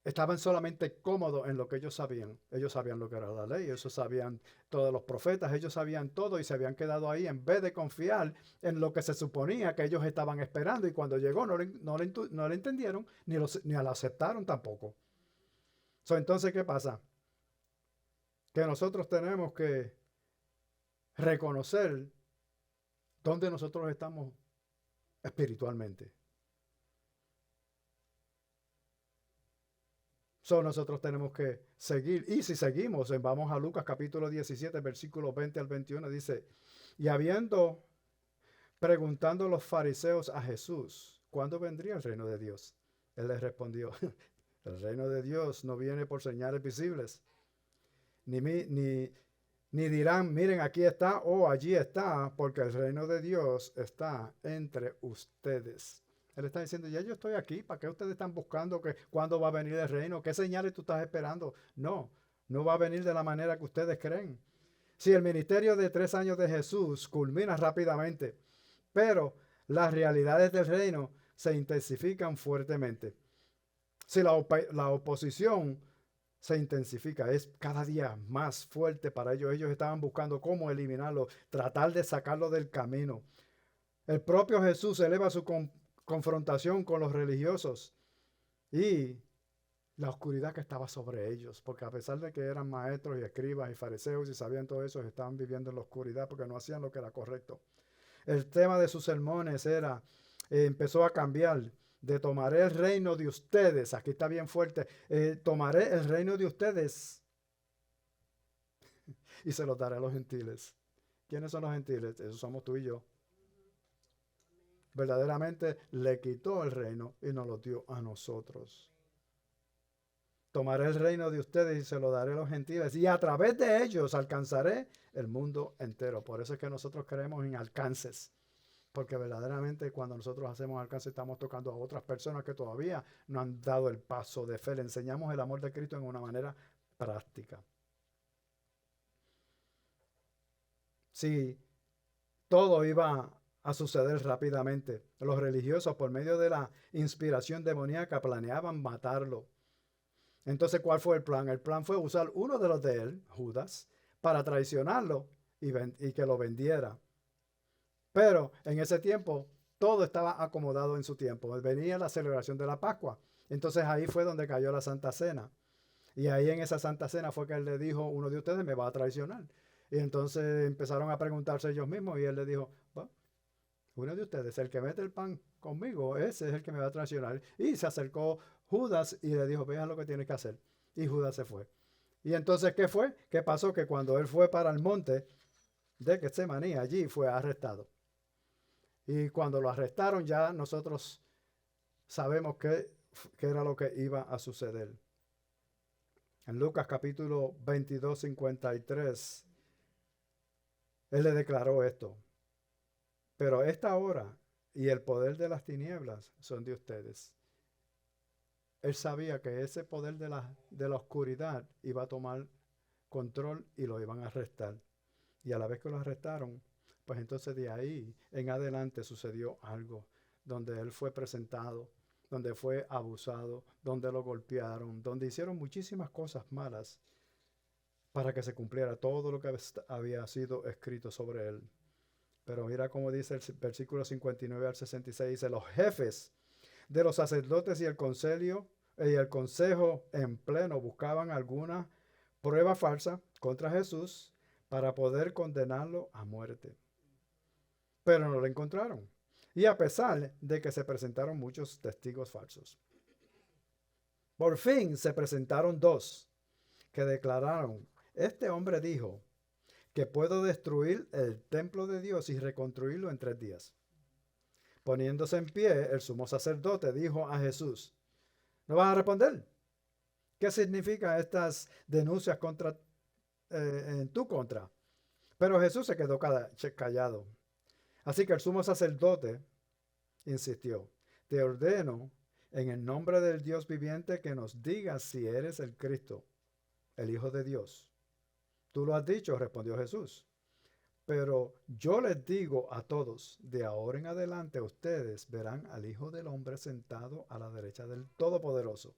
estaban solamente cómodos en lo que ellos sabían. Ellos sabían lo que era la ley, ellos sabían todos los profetas, ellos sabían todo y se habían quedado ahí en vez de confiar en lo que se suponía que ellos estaban esperando. Y cuando llegó no lo entendieron ni lo aceptaron tampoco. Entonces, ¿qué pasa? Que nosotros tenemos que reconocer dónde nosotros estamos espiritualmente. Nosotros tenemos que seguir. Y si seguimos, vamos a Lucas capítulo 17, versículos 20 al 21, dice, y habiendo preguntando los fariseos a Jesús, ¿cuándo vendría el reino de Dios? Él les respondió, el reino de Dios no viene por señales visibles, ni dirán, miren, aquí está o allí está, porque el reino de Dios está entre ustedes. Él está diciendo, ya yo estoy aquí, ¿para qué ustedes están buscando que cuándo va a venir el reino? ¿Qué señales tú estás esperando? No, no va a venir de la manera que ustedes creen. Si el ministerio de 3 años de Jesús culmina rápidamente, pero las realidades del reino se intensifican fuertemente. Si la oposición se intensifica, es cada día más fuerte para ellos. Ellos estaban buscando cómo eliminarlo, tratar de sacarlo del camino. El propio Jesús eleva su confrontación con los religiosos y la oscuridad que estaba sobre ellos, porque a pesar de que eran maestros y escribas y fariseos y sabían todo eso, estaban viviendo en la oscuridad porque no hacían lo que era correcto. El tema de sus sermones empezó a cambiar. De tomaré el reino de ustedes. Aquí está bien fuerte. Tomaré el reino de ustedes y se los daré a los gentiles. ¿Quiénes son los gentiles? Esos somos tú y yo. Verdaderamente le quitó el reino y nos lo dio a nosotros. Tomaré el reino de ustedes y se lo daré a los gentiles. Y a través de ellos alcanzaré el mundo entero. Por eso es que nosotros creemos en alcances. Porque verdaderamente cuando nosotros hacemos alcance estamos tocando a otras personas que todavía no han dado el paso de fe. Le enseñamos el amor de Cristo en una manera práctica. Si todo iba a suceder rápidamente, los religiosos por medio de la inspiración demoníaca planeaban matarlo. Entonces, ¿cuál fue el plan? El plan fue usar uno de los de él, Judas, para traicionarlo y que lo vendiera. Pero en ese tiempo todo estaba acomodado en su tiempo. Venía la celebración de la Pascua. Entonces ahí fue donde cayó la Santa Cena. Y ahí en esa Santa Cena fue que él le dijo, uno de ustedes me va a traicionar. Y entonces empezaron a preguntarse ellos mismos y él le dijo, bueno, uno de ustedes, el que mete el pan conmigo, ese es el que me va a traicionar. Y se acercó Judas y le dijo, vean lo que tienes que hacer. Y Judas se fue. Y entonces, ¿qué fue? ¿Qué pasó? Que cuando él fue para el monte de Getsemaní, allí fue arrestado. Y cuando lo arrestaron ya nosotros sabemos qué era lo que iba a suceder. En Lucas capítulo 22, 53, él le declaró esto. Pero esta hora y el poder de las tinieblas son de ustedes. Él sabía que ese poder de la oscuridad iba a tomar control y lo iban a arrestar. Y a la vez que lo arrestaron, pues entonces de ahí en adelante sucedió algo, donde él fue presentado, donde fue abusado, donde lo golpearon, donde hicieron muchísimas cosas malas para que se cumpliera todo lo que había sido escrito sobre él. Pero mira cómo dice el versículo 59 al 66, dice, los jefes de los sacerdotes y el consejo en pleno buscaban alguna prueba falsa contra Jesús para poder condenarlo a muerte. Pero no lo encontraron. Y a pesar de que se presentaron muchos testigos falsos. Por fin se presentaron 2 que declararon, este hombre dijo que puedo destruir el templo de Dios y reconstruirlo en 3 días. Poniéndose en pie, el sumo sacerdote dijo a Jesús, ¿no vas a responder? ¿Qué significan estas denuncias en tu contra? Pero Jesús se quedó callado. Así que el sumo sacerdote insistió, te ordeno en el nombre del Dios viviente que nos digas si eres el Cristo, el Hijo de Dios. Tú lo has dicho, respondió Jesús. Pero yo les digo a todos, de ahora en adelante ustedes verán al Hijo del Hombre sentado a la derecha del Todopoderoso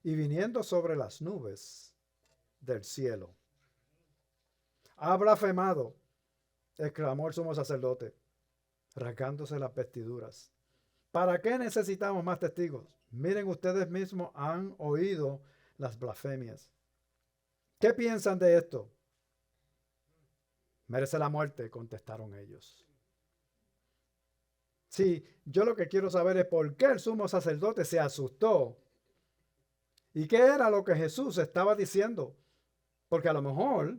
y viniendo sobre las nubes del cielo. Ha blasfemado, exclamó el sumo sacerdote, rasgándose las vestiduras. ¿Para qué necesitamos más testigos? Miren, ustedes mismos han oído las blasfemias. ¿Qué piensan de esto? Merece la muerte, contestaron ellos. Sí, yo lo que quiero saber es por qué el sumo sacerdote se asustó ¿Y qué era lo que Jesús estaba diciendo? Porque a lo mejor,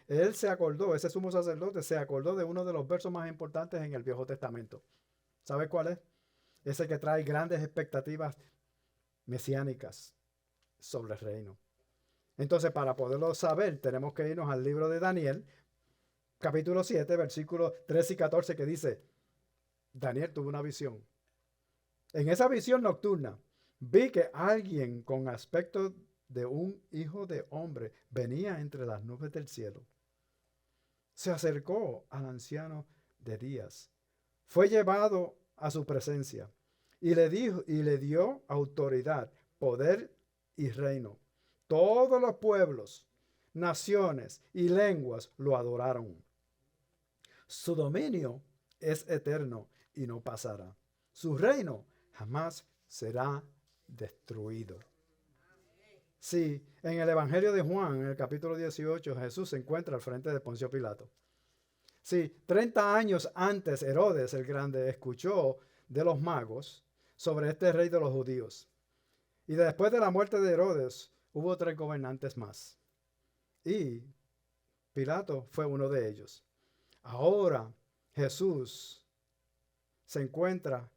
él se acordó, ese sumo sacerdote se acordó de uno de los versos más importantes en el Viejo Testamento. ¿Sabe cuál es? Ese que trae grandes expectativas mesiánicas sobre el reino. Entonces, para poderlo saber, tenemos que irnos al libro de Daniel, capítulo 7, versículos 13 y 14, que dice, Daniel tuvo una visión. En esa visión nocturna, vi que alguien con aspecto de un hijo de hombre venía entre las nubes del cielo. Se acercó al anciano de días. Fue llevado a su presencia y le dio autoridad, poder y reino. Todos los pueblos, naciones y lenguas lo adoraron. Su dominio es eterno y no pasará. Su reino jamás será destruido. Sí, en el Evangelio de Juan, en el capítulo 18, Jesús se encuentra al frente de Poncio Pilato. Sí, 30 años antes Herodes el Grande escuchó de los magos sobre este rey de los judíos. Y después de la muerte de Herodes, hubo 3 gobernantes más. Y Pilato fue uno de ellos. Ahora Jesús se encuentra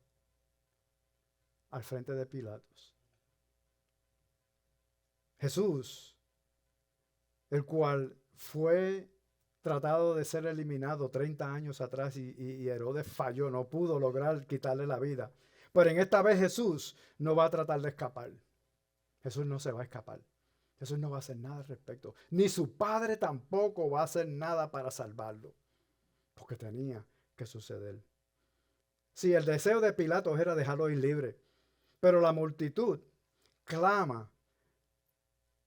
al frente de Pilatos. Jesús, el cual fue tratado de ser eliminado 30 años atrás y Herodes falló, no pudo lograr quitarle la vida. Pero en esta vez Jesús no va a tratar de escapar. Jesús no se va a escapar. Jesús no va a hacer nada al respecto. Ni su padre tampoco va a hacer nada para salvarlo. Porque tenía que suceder. Sí, el deseo de Pilato era dejarlo ir libre. Pero la multitud clama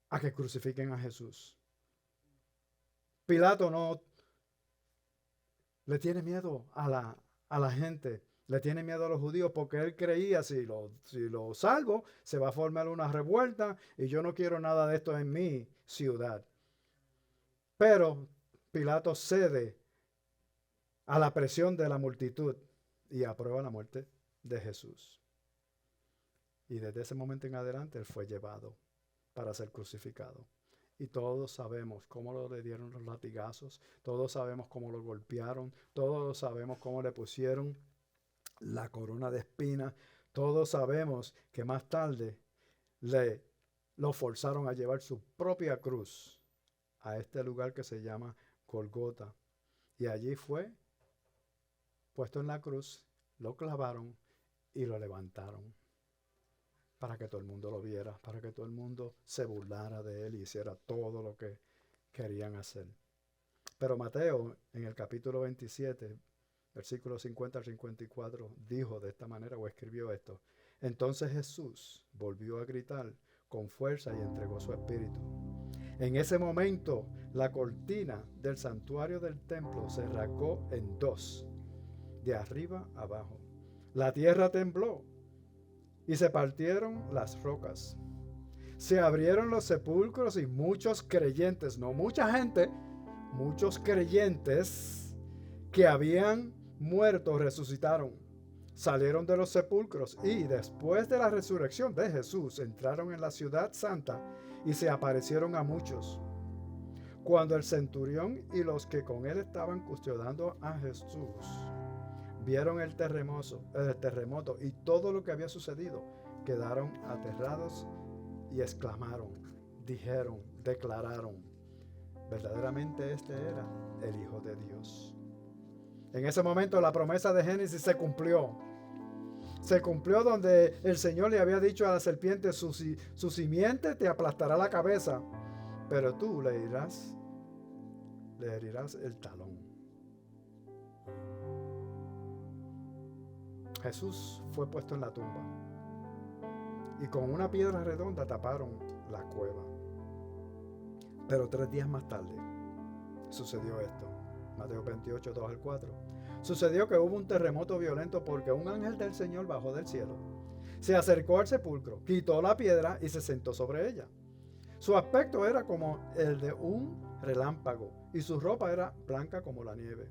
a que crucifiquen a Jesús. Pilato no le tiene miedo a la gente. Le tiene miedo a los judíos porque él creía si lo salvo, se va a formar una revuelta y yo no quiero nada de esto en mi ciudad. Pero Pilato cede a la presión de la multitud y aprueba la muerte de Jesús. Y desde ese momento en adelante él fue llevado para ser crucificado. Y todos sabemos cómo le dieron los latigazos, todos sabemos cómo lo golpearon, todos sabemos cómo le pusieron la corona de espinas, todos sabemos que más tarde lo forzaron a llevar su propia cruz a este lugar que se llama Golgota. Y allí fue puesto en la cruz, lo clavaron y lo levantaron para que todo el mundo lo viera, para que todo el mundo se burlara de él y hiciera todo lo que querían hacer. Pero Mateo, en el capítulo 27, versículos 50 al 54, dijo de esta manera o escribió esto. Entonces Jesús volvió a gritar con fuerza y entregó su espíritu. En ese momento, la cortina del santuario del templo se rasgó en 2, de arriba abajo. La tierra tembló y se partieron las rocas. Se abrieron los sepulcros y muchos creyentes, no mucha gente, muchos creyentes que habían muerto resucitaron. Salieron de los sepulcros y después de la resurrección de Jesús entraron en la ciudad santa y se aparecieron a muchos. Cuando el centurión y los que con él estaban custodiando a Jesús vieron el terremoto y todo lo que había sucedido, quedaron aterrados y exclamaron, dijeron, declararon, verdaderamente este era el Hijo de Dios. En ese momento la promesa de Génesis se cumplió. Se cumplió donde el Señor le había dicho a la serpiente, su simiente te aplastará la cabeza, pero tú le herirás el talón. Jesús fue puesto en la tumba y con una piedra redonda taparon la cueva. Pero 3 días más tarde sucedió esto. Mateo 28, 2 al 4. Sucedió que hubo un terremoto violento porque un ángel del Señor bajó del cielo. Se acercó al sepulcro, quitó la piedra y se sentó sobre ella. Su aspecto era como el de un relámpago y su ropa era blanca como la nieve.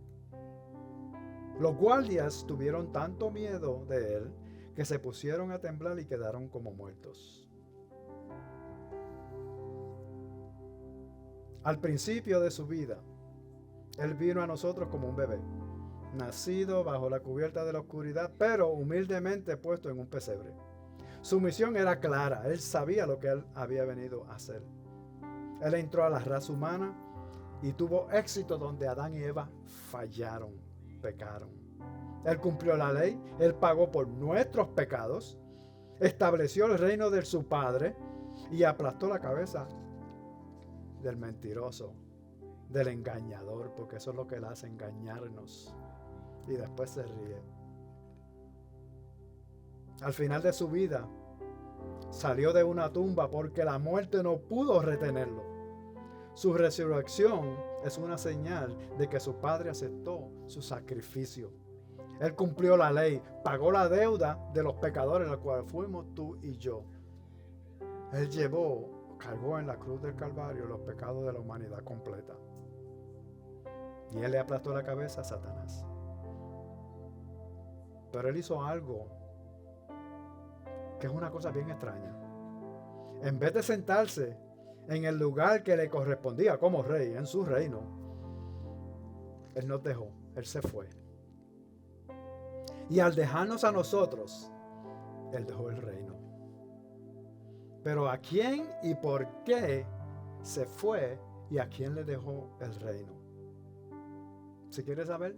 Los guardias tuvieron tanto miedo de él que se pusieron a temblar y quedaron como muertos. Al principio de su vida, Él vino a nosotros como un bebé, nacido bajo la cubierta de la oscuridad, pero humildemente puesto en un pesebre. Su misión era clara, Él sabía lo que Él había venido a hacer. Él entró a la raza humana y tuvo éxito donde Adán y Eva fallaron, pecaron. Él cumplió la ley, Él pagó por nuestros pecados, estableció el reino de su Padre y aplastó la cabeza del mentiroso, del engañador, porque eso es lo que Él hace, engañarnos. Y después se ríe. Al final de su vida, salió de una tumba porque la muerte no pudo retenerlo. Su resurrección es una señal de que su Padre aceptó su sacrificio. Él cumplió la ley, pagó la deuda de los pecadores, la cual fuimos tú y yo. Él cargó en la cruz del Calvario los pecados de la humanidad completa. Y Él le aplastó la cabeza a Satanás. Pero Él hizo algo que es una cosa bien extraña. En vez de sentarse en el lugar que le correspondía como rey, en su reino, Él nos dejó, Él se fue. Y al dejarnos a nosotros, Él dejó el reino. Pero ¿a quién y por qué se fue y a quién le dejó el reino? Si quieres saber,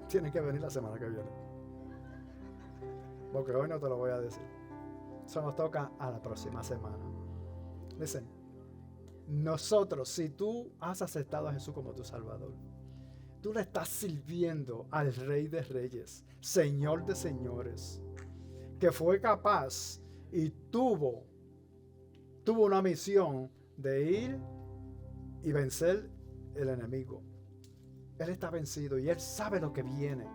tienes que venir la semana que viene. Porque hoy no te lo voy a decir. Eso nos toca a la próxima semana. Listen, nosotros, si tú has aceptado a Jesús como tu Salvador, tú le estás sirviendo al Rey de Reyes, Señor de Señores, que fue capaz y tuvo una misión de ir y vencer el enemigo. Él está vencido y Él sabe lo que viene.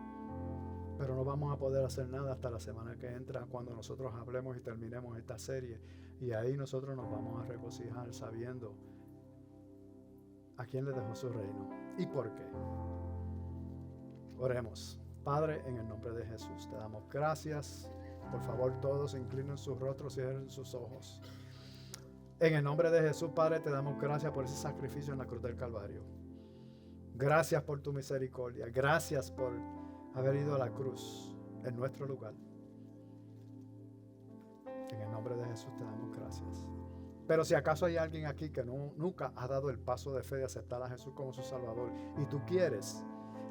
Pero no vamos a poder hacer nada hasta la semana que entra, cuando nosotros hablemos y terminemos esta serie. Y ahí nosotros nos vamos a regocijar sabiendo a quién le dejó su reino y por qué. Oremos. Padre, en el nombre de Jesús, te damos gracias. Por favor, todos inclinen sus rostros y cierren sus ojos. En el nombre de Jesús, Padre, te damos gracias por ese sacrificio en la cruz del Calvario. Gracias por tu misericordia. Gracias por haber ido a la cruz en nuestro lugar. En el nombre de Jesús te damos gracias. Pero si acaso hay alguien aquí que nunca ha dado el paso de fe de aceptar a Jesús como su Salvador, y tú quieres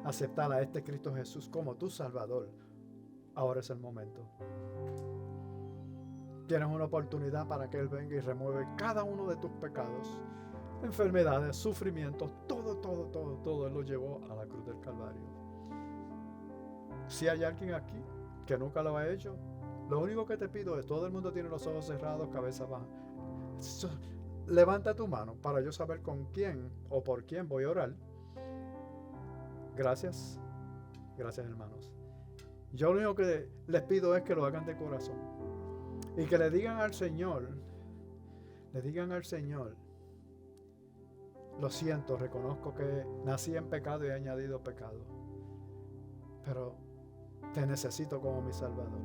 aceptar a este Cristo Jesús como tu Salvador, ahora es el momento. Tienes una oportunidad para que Él venga y remueve cada uno de tus pecados, enfermedades, sufrimientos, todo Él lo llevó a la cruz del Calvario. Si hay alguien aquí que nunca lo ha hecho, lo único que te pido es, todo el mundo tiene los ojos cerrados, cabeza baja. Levanta tu mano para yo saber con quién o por quién voy a orar. Gracias. Gracias, hermanos. Yo lo único que les pido es que lo hagan de corazón. Y que le digan al Señor, lo siento, reconozco que nací en pecado y he añadido pecado. Pero te necesito como mi Salvador.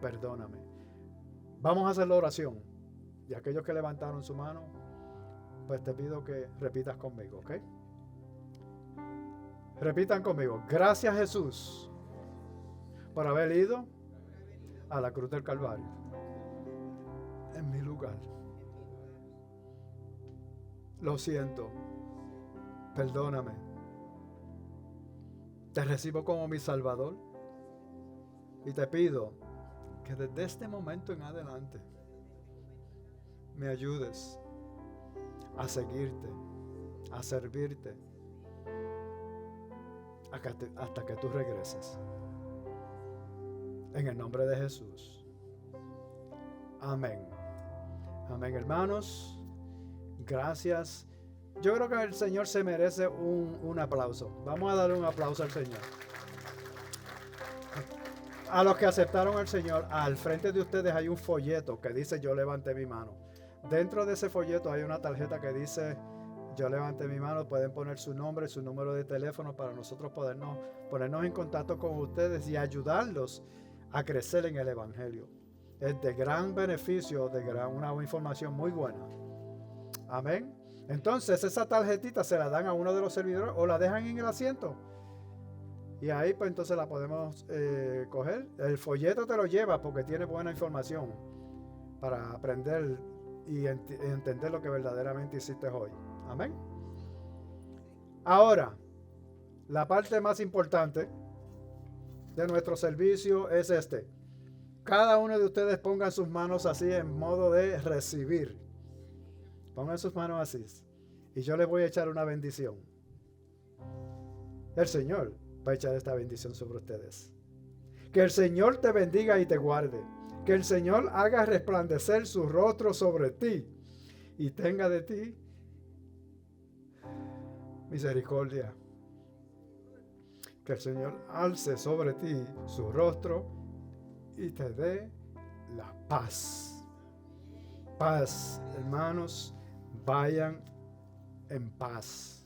Perdóname. Vamos a hacer la oración. Y aquellos que levantaron su mano, pues te pido que repitas conmigo, ¿ok? Repitan conmigo. Gracias, Jesús, por haber ido a la cruz del Calvario en mi lugar. Lo siento. Perdóname. Te recibo como mi Salvador. Y te pido que desde este momento en adelante me ayudes a seguirte, a servirte, hasta que tú regreses. En el nombre de Jesús. Amén. Amén, hermanos. Gracias. Yo creo que el Señor se merece un aplauso. Vamos a darle un aplauso al Señor. A los que aceptaron al Señor, al frente de ustedes hay un folleto que dice yo levanté mi mano. Dentro de ese folleto hay una tarjeta que dice yo levanté mi mano. Pueden poner su nombre, su número de teléfono para nosotros ponernos en contacto con ustedes y ayudarlos a crecer en el Evangelio. Es de gran beneficio, una información muy buena. Amén. Entonces esa tarjetita se la dan a uno de los servidores o la dejan en el asiento. Y ahí pues entonces la podemos coger. El folleto te lo lleva porque tiene buena información para aprender y entender lo que verdaderamente hiciste hoy. Amén. Ahora, la parte más importante de nuestro servicio es este. Cada uno de ustedes pongan sus manos así en modo de recibir. Pongan sus manos así. Y yo les voy a echar una bendición. El Señor va a echar esta bendición sobre ustedes. Que el Señor te bendiga y te guarde. Que el Señor haga resplandecer su rostro sobre ti y tenga de ti misericordia. Que el Señor alce sobre ti su rostro y te dé la paz. Paz, hermanos, vayan en paz.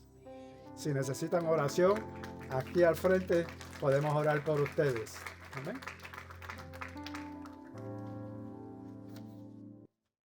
Si necesitan oración, aquí al frente podemos orar por ustedes. Amén.